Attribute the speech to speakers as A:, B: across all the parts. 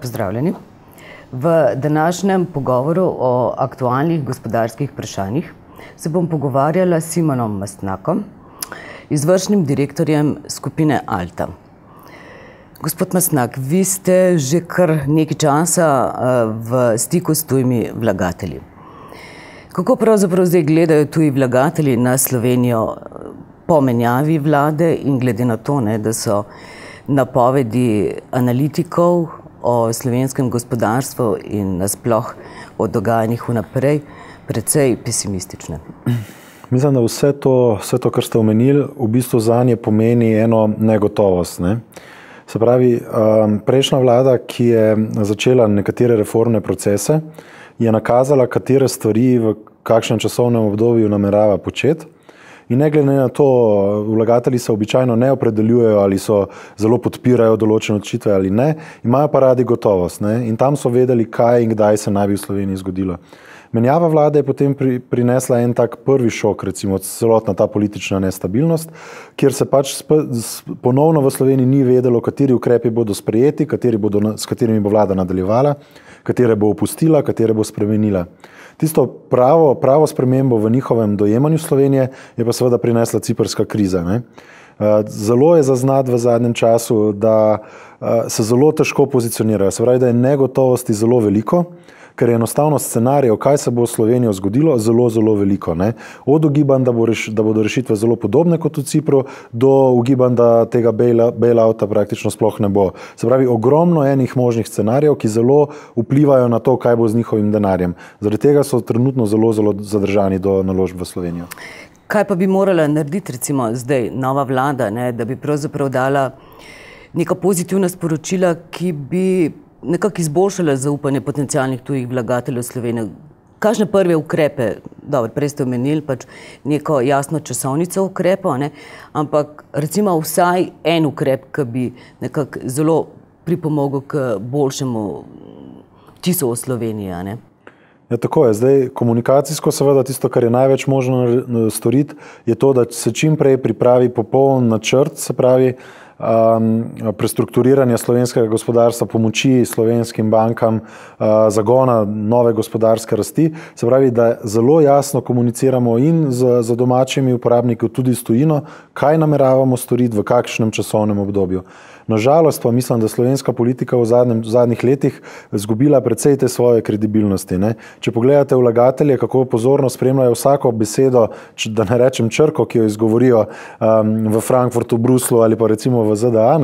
A: Pozdravljeni. V današnjem pogovoru o aktualnih gospodarskih vprašanjih se bom pogovarjala s Simonom Mastnakom, izvršnim direktorjem skupine Alta. Gospod Mastnak, vi ste že kar nekaj časa v stiku s tujimi vlagatelji. Kako pravzaprav zdaj gledajo tuji vlagatelji na Slovenijo po menjavi vlade in glede na to, da so napovedi analitikov o slovenskem gospodarstvu in nasploh o dogajanjih vnaprej precej pesimistične?
B: Mislim, da vse to, kar ste omenili, v bistvu zanje pomeni eno negotovost. Se pravi, prejšnja vlada, ki je začela nekatere reformne procese, je nakazala, katere stvari v kakšnem časovnem obdobju namerava početi. In ne glede na to, vlagatelji se običajno ne opredeljujejo ali so zelo podpirajo določene odločitve ali ne, imajo pa radi gotovost. In tam so vedeli, kaj in kdaj se naj bi v Sloveniji zgodilo. Menjava vlade je potem prinesla en tak prvi šok, recimo celotna ta politična nestabilnost, kjer se pač ponovno v Sloveniji ni vedelo, kateri ukrepi bodo sprejeti, s katerimi bo vlada nadaljevala, katere bo opustila, katere bo spremenila. Tisto pravo spremembo v njihovem dojemanju Slovenije je pa seveda prinesla ciprska kriza. Zelo je zaznati v zadnjem času, da se zelo težko pozicionirajo. Se pravi, da je negotovosti zelo veliko, ker je enostavno scenarijev, kaj se bo v Slovenijo zgodilo, zelo veliko. Od ugibanj, da bodo rešitve zelo podobne kot v Cipru, do ugibanj, da tega bailouta praktično sploh ne bo. Se pravi, ogromno enih možnih scenarijev, ki zelo vplivajo na to, kaj bo z njihovim denarjem. Zaradi tega so trenutno zelo zadržani do naložb v Slovenijo.
A: Kaj pa bi morala narediti recimo zdaj nova vlada, da bi pravzaprav dala neka pozitivna sporočila, ki bi nekako izboljšala zaupanje potencialnih tujih vlagateljev v Slovenijo? Kakšne prve ukrepe, dobro, prej ste omenili pač neko jasno časovnico ukrepov, ampak recimo vsaj en ukrep, ki bi nekako zelo pripomogel k boljšemu vtisu o Sloveniji,
B: Ja, tako je. Zdaj, komunikacijsko seveda tisto, kar je največ možno storiti, je to, da se čim prej pripravi popoln načrt, se pravi, prestrukturiranja slovenskega gospodarstva, pomoči slovenskim bankam, zagona nove gospodarske rasti. Se pravi, da zelo jasno komuniciramo in z domačimi uporabniki, tudi s tujino, kaj nameravamo storiti v kakšnem časovnem obdobju. Nažalost pa mislim, da slovenska politika v zadnjih letih izgubila precej te svoje kredibilnosti. Če pogledate vlagatelje, kako pozorno spremljajo vsako besedo, da ne rečem črko, ki jo izgovorijo v Frankfurtu, Bruslu ali pa recimo v ZDA,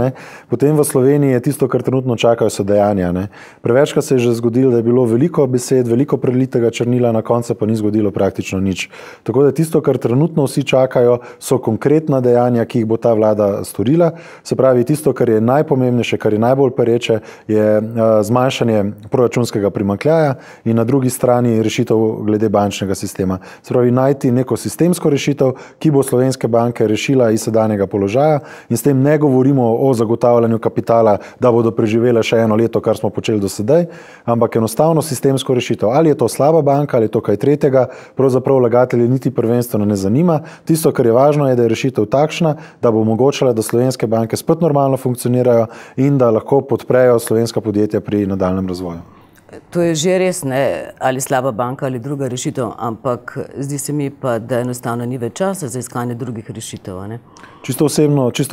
B: potem v Sloveniji je tisto, kar trenutno čakajo, so dejanja. Prevečkrat se je že zgodilo, da je bilo veliko besed, veliko prelitega črnila, na koncu pa ni zgodilo praktično nič. Tako da tisto, kar trenutno vsi čakajo, so konkretna dejanja, ki jih bo ta vlada storila. Se pravi, tisto, kar je najpomembnejše, kar je najbolj pereče, je zmanjšanje proračunskega primanjkljaja in na drugi strani rešitev glede bančnega sistema. Se pravi, najti neko sistemsko rešitev, ki bo slovenske banke rešila iz sedanjega položaja, in s tem ne govorimo o zagotavljanju kapitala, da bodo preživele še eno leto, kar smo počeli do sedaj, ampak enostavno sistemsko rešitev. Ali je to slaba banka, ali je to kaj tretjega, pravzaprav vlagatelji niti prvenstveno ne zanima. Tisto, kar je važno, je, da je rešitev takšna, da bo omogočala, da slovenske banke spet normalno funkcionirajo in da lahko podprejo slovenska podjetja pri nadaljnjem razvoju.
A: To je že res, ali slaba banka ali druga rešitev, ampak zdi se mi pa, da enostavno ni več časa za iskanje drugih rešitev.
B: Čisto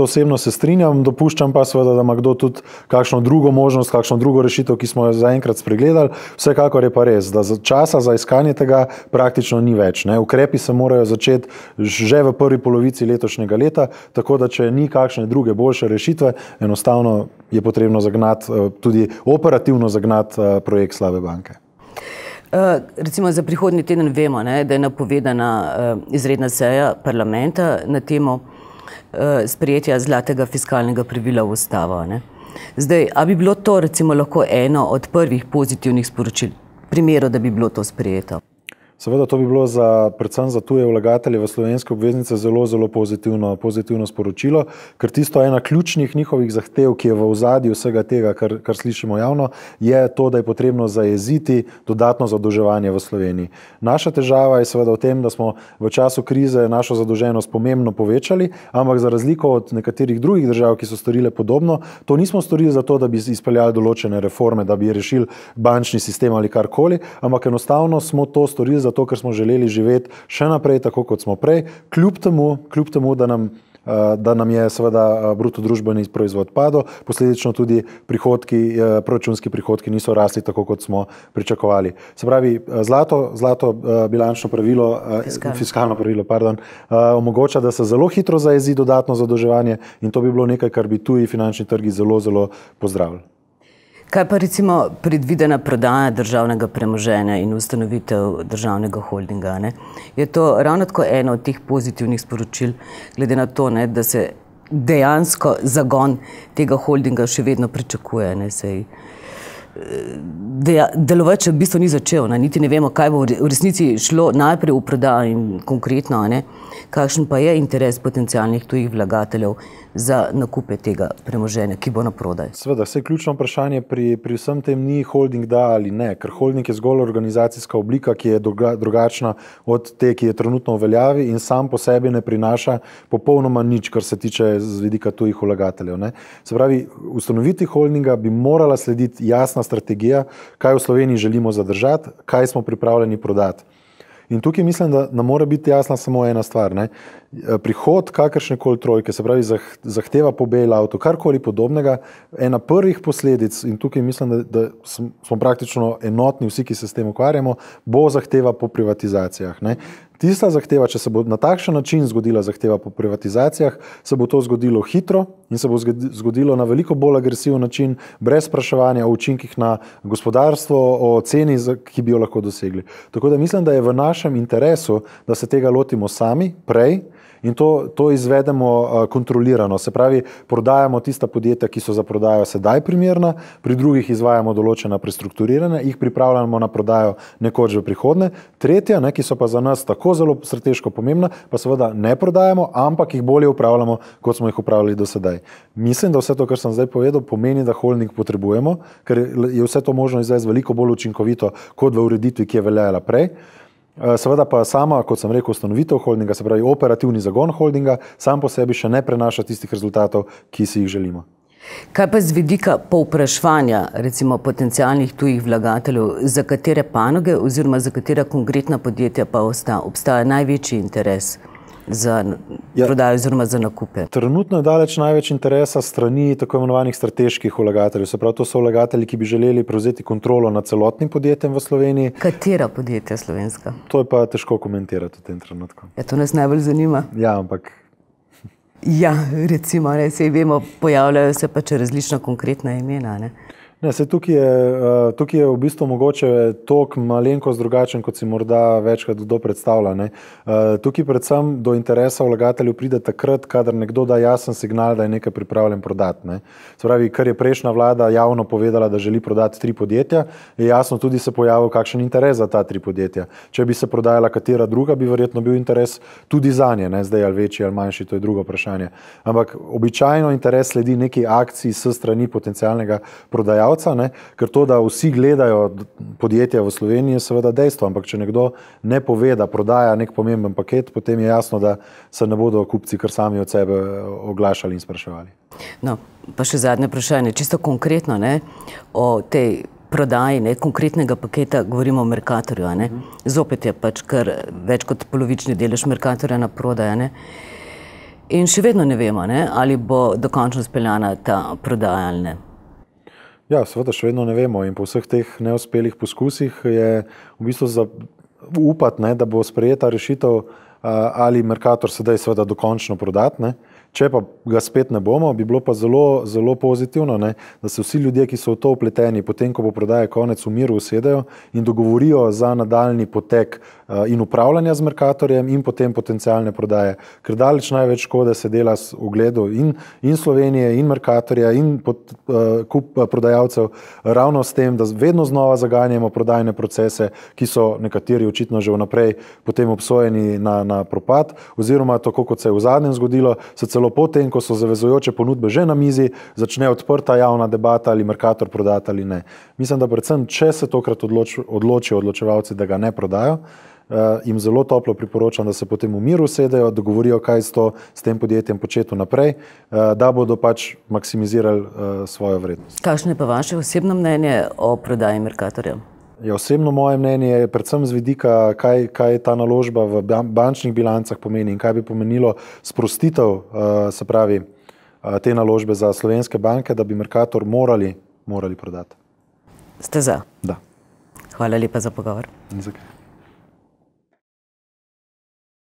B: osebno se strinjam, dopuščam pa seveda, da ima kdo tudi kakšno drugo možnost, kakšno drugo rešitev, ki smo jo zaenkrat spregledali. Vsekakor je pa res, da časa za iskanje tega praktično ni več. Ukrepi se morajo začeti že v prvi polovici letošnjega leta, tako da če ni kakšne druge boljše rešitve, enostavno je potrebno zagnati, tudi operativno zagnati projekt slabe banke.
A: Recimo za prihodnji teden vemo, da je napovedana izredna seja parlamenta na temo sprejetja zlatega fiskalnega pravila v ustavo. Zdaj, a bi bilo to recimo lahko eno od prvih pozitivnih sporočil, v primeru, da bi bilo to sprejeto?
B: Seveda to bi bilo predvsem za tuje vlagatelje v slovenske obveznice zelo pozitivno sporočilo, ker tisto ena ključnih njihovih zahtev, ki je v ozadju vsega tega, kar slišimo javno, je to, da je potrebno zajeziti dodatno zadolževanje v Sloveniji. Naša težava je seveda v tem, da smo v času krize našo zadolženost pomembno povečali, ampak za razliko od nekaterih drugih držav, ki so storile podobno, to nismo storili zato, da bi izpeljali določene reforme, da bi rešili bančni sistem ali karkoli, ampak enostavno smo to storili zato, ker smo želeli živeti še naprej tako, kot smo prej, kljub temu, da nam je seveda bruto družbeni proizvod padel, posledično tudi proračunski prihodki niso rasli tako, kot smo pričakovali. Se pravi, zlato bilančno pravilo, fiskalno pravilo, omogoča, da se zelo hitro zajezi dodatno zadolževanje in to bi bilo nekaj, kar bi tuji finančni trgi zelo pozdravili.
A: Kaj pa recimo predvidena prodaja državnega premoženja in ustanovitev državnega holdinga? Ne? Je to ravno tako eno od teh pozitivnih sporočil, glede na to, ne, da se dejansko zagon tega holdinga še vedno pričakuje. Ne, delovati še v bistvu ni začel, ne? Niti ne vemo, kaj bo v resnici šlo najprej v prodajo in konkretno, ne? Kakšen pa je interes potencialnih tujih vlagateljev za nakupe tega premoženja, ki bo na prodaj.
B: Seveda, vse ključno vprašanje pri vsem tem ni holding da ali ne, ker holding je zgolj organizacijska oblika, ki je drugačna od te, ki je trenutno v veljavi in sam po sebi ne prinaša popolnoma nič, kar se tiče z vidika tujih vlagateljev. Ne. Se pravi, ustanoviti holdinga bi morala slediti jasna strategija, kaj v Sloveniji želimo zadržati, kaj smo pripravljeni prodati. In tukaj mislim, da nam mora biti jasna samo ena stvar. Ne? Prihod kakršnekoli trojke, se pravi zahteva po bailoutu, karkoli podobnega, ena prvih posledic, in tukaj mislim, da smo praktično enotni vsi, ki se s tem ukvarjamo, bo zahteva po privatizacijah. Ne? Tista zahteva, če se bo na takšen način zgodila zahteva po privatizacijah, se bo to zgodilo hitro in se bo zgodilo na veliko bolj agresiven način, brez spraševanja o učinkih na gospodarstvo, o ceni, ki bi jo lahko dosegli. Tako da mislim, da je v našem interesu, da se tega lotimo sami, prej, in to izvedemo kontrolirano. Se pravi, prodajamo tista podjetja, ki so za prodajo sedaj primerna, pri drugih izvajamo določena prestrukturiranja, jih pripravljamo na prodajo nekoč v prihodnje. Tretja, ki so pa za nas tako zelo strateško pomembna, pa seveda ne prodajamo, ampak jih bolje upravljamo, kot smo jih upravljali do sedaj. Mislim, da vse to, kar sem zdaj povedal, pomeni, da holding potrebujemo, ker je vse to možno izvesti veliko bolj učinkovito, kot v ureditvi, ki je veljala prej. Seveda pa sama, kot sem rekel, ustanovitev holdinga, se pravi operativni zagon holdinga, sam po sebi še ne prenaša tistih rezultatov, ki si jih želimo.
A: Kaj pa z vidika povpraševanja, recimo potencialnih tujih vlagateljev, za katere panoge oziroma za katera konkretna podjetja pa obstaja največji interes za prodajo oziroma za nakupe?
B: Trenutno je daleč največ interesa strani tako imenovanih strateških vlagateljev. Se pravi, to so vlagatelji, ki bi želeli prevzeti kontrolo nad celotnim podjetjem v Sloveniji.
A: Katera podjetja slovenska?
B: To je pa težko komentirati v tem trenutku.
A: Ja, to nas najbolj zanima.
B: Ja, ampak...
A: Ja, recimo, saj vemo, pojavljajo se pač različna konkretna imena, ne?
B: Ne, tukaj je v bistvu mogoče tok malenkost drugačen, kot si morda večkrat kdo predstavlja. Ne. Tukaj predvsem do interesa vlagateljev pride takrat, kadar nekdo da jasen signal, da je nekaj pripravljen prodati. Ne. Se pravi, ker je prejšnja vlada javno povedala, da želi prodati 3 podjetja, je jasno tudi se pojavil kakšen interes za ta 3 podjetja. Če bi se prodajala katera druga, bi verjetno bil interes tudi zanje, ne, zdaj ali večji ali manjši, to je drugo vprašanje. Ampak običajno interes sledi neki akciji s strani potencialnega prodajalca. Ne? Ker to, da vsi gledajo podjetja v Sloveniji, je seveda dejstvo, ampak če nekdo ne pove, da prodaja nek pomemben paket, potem je jasno, da se ne bodo kupci kar sami od sebe oglašali in spraševali.
A: No, pa še zadnje vprašanje, čisto konkretno, ne, o tej prodaji, ne, konkretnega paketa, govorimo o Mercatorju, ne. Zopet je pač kar več kot polovični delež Mercatorja na prodaj, ne. In še vedno ne vemo, ne, ali bo dokončno speljana ta prodaja ali ne.
B: Ja, seveda še vedno ne vemo in po vseh teh neuspelih poskusih je v bistvu za upati, da bo sprejeta rešitev ali Mercator sedaj seveda dokončno prodati, ne. Če pa ga spet ne bomo, bi bilo pa zelo pozitivno, ne, da se vsi ljudje, ki so v to vpleteni, potem, ko bo prodaja konec, v miru usedejo in dogovorijo za nadaljnji potek in upravljanja z Mercatorjem in potem potencialne prodaje. Ker daleč največ škode se dela s ugledu in Slovenije in Mercatorja in kup prodajalcev ravno s tem, da vedno znova zaganjamo prodajne procese, ki so nekateri očitno že vnaprej potem obsojeni na propad, oziroma tako kot se je v zadnjem zgodilo, se celo potem, ko so zavezujoče ponudbe že na mizi, začne odprta javna debata, ali Mercator prodati ali ne. Mislim, da predvsem, če se tokrat odločijo odločevalci, da ga ne prodajo, jim zelo toplo priporočam, da se potem v miru sedejo, dogovorijo, kaj s tem podjetjem početi naprej, da bodo pač maksimizirali svojo vrednost.
A: Kakšno je pa vaše osebno mnenje o prodaji Mercatorja?
B: Osebno moje mnenje je predvsem z vidika, kaj ta naložba v bančnih bilancah pomeni in kaj bi pomenilo sprostitev, se pravi, te naložbe za slovenske banke, da bi Mercator morali prodati.
A: Ste za?
B: Da.
A: Hvala lepa za pogovor.
B: Ni za kaj.